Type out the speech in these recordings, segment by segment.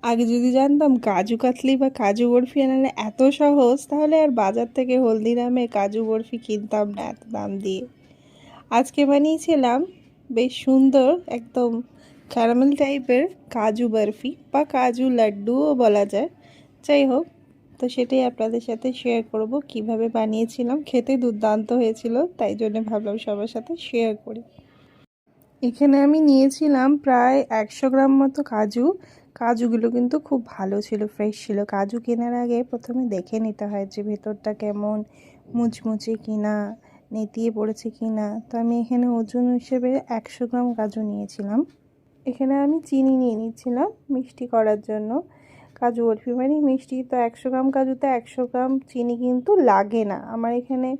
আগে যদি জানতাম কাজু কাতলি বা কাজু বরফি আনালে এত সহজ, তাহলে আর বাজার থেকে হলদিরামে কাজু বরফি কিনতাম না এত দাম দিয়ে। আজকে বানিয়েছিলাম বেশ সুন্দর একদম ক্যারামেল টাইপের কাজু বরফি বা কাজু লাড্ডুও বলা যায়। যাই হোক, তো সেটাই আপনাদের সাথে শেয়ার করব কিভাবে বানিয়েছিলাম। খেতে দুর্দান্ত হয়েছিল, তাই জন্য ভাবলাম সবার সাথে শেয়ার করি। এখানে আমি নিয়েছিলাম প্রায় 100 গ্রাম মতো কাজু। কাজুগুলো কিন্তু খুব ভালো ছিল, ফ্রেশ ছিল। কাজু কেনার আগে প্রথমে দেখে নিতে হয় যে ভেতরটা কেমন, মুচমুচে কিনা, নেতিয়ে পড়েছে কিনা। তো আমি এখানে ওজন হিসেবে 100 গ্রাম কাজু নিয়েছিলাম। এখানে আমি চিনি নিয়ে নিচ্ছিলাম মিষ্টি করার জন্য। কাজু বরফি মানে মিষ্টি, তো 100 গ্রাম কাজুতে 100 গ্রাম চিনি কিন্তু লাগে না। আমার এখানে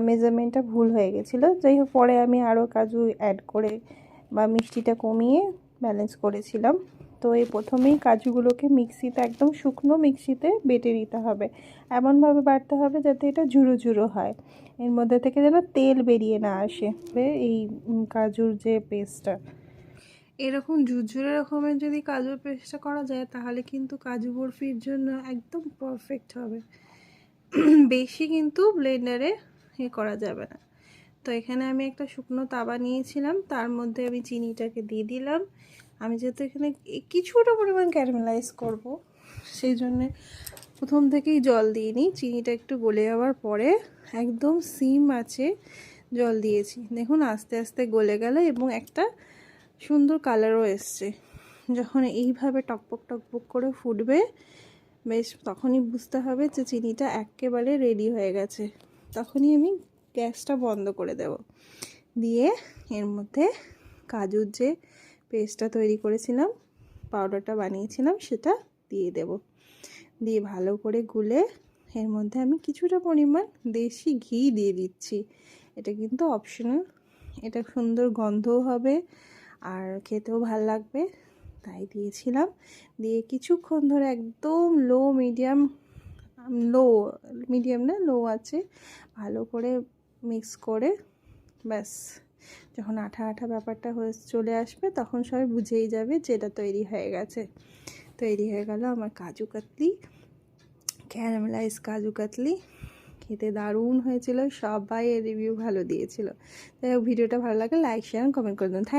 মেজারমেন্টটা ভুল হয়ে গেছিলো। যাই হোক, পরে আমি আরও কাজু অ্যাড করে বা মিষ্টিটা কমিয়ে ব্যালেন্স করেছিলাম। তো এই প্রথমেই কাজুগুলোকে মিক্সিতে, একদম শুকনো মিক্সিতে বেটে নিতে হবে। এমনভাবে বাটতে হবে যাতে এটা ঝুরো ঝুরো হয়, এর মধ্যে থেকে যেন তেল বেরিয়ে না আসে। এই কাজুর যে পেস্টটা, এরকম ঝুরঝুরে রকমের যদি কাজুর পেস্টটা করা যায় তাহলে কিন্তু কাজু বরফির জন্য একদম পারফেক্ট হবে। বেশি কিন্তু ব্লেন্ডারে করা যাবে না। তো এখানে আমি একটা শুকনো তাওয়া নিয়েছিলাম, তার মধ্যে আমি চিনিটাকে দিয়ে দিলাম। আমি যেহেতু এখানে কিছুটা পরিমাণ ক্যারামেলাইজ করব, সেই জন্যে প্রথম থেকেই জল দিয়ে নিই। চিনিটা একটু গলে যাওয়ার পরে একদম সিম আছে জল দিয়েছি। দেখুন আস্তে আস্তে গলে গেল এবং একটা সুন্দর কালারও এসছে। যখন এইভাবে টকবক টকবক করে ফুটবে বেশ, তখনই বুঝতে হবে যে চিনিটা একেবারে রেডি হয়ে গেছে। তখনই আমি গ্যাসটা বন্ধ করে দেব। দিয়ে এর মধ্যে কাজুর যে পেস্টটা তৈরি করেছিলাম, পাউডারটা বানিয়েছিলাম, সেটা দিয়ে দেব। দিয়ে ভালো করে গুলে এর মধ্যে আমি কিছুটা পরিমাণ দেশি ঘি দিয়ে দিচ্ছি। এটা কিন্তু অপশনাল, এটা সুন্দর গন্ধও হবে আর খেতেও ভাল লাগবে, তাই দিয়েছিলাম। দিয়ে কিছুক্ষণ ধরে একদম লো আছে ভালো করে মিক্স করে, ব্যাস যখন আঠা আঠা ব্যাপারটা হয়ে চলে আসবে তখন সবাই বুঝেই যাবে যে এটা তৈরি হয়ে গেছে। তৈরি হয়ে গেল আমার কাজু কাতলি, ক্যারামেলাইজ কাজু কাতলি। খেতে দারুণ হয়েছিল, সবাই এর রিভিউ ভালো দিয়েছিল। যাই হোক, ভিডিওটা ভালো লাগলে লাইক শেয়ার কমেন্ট করে দেবেন। থ্যাংক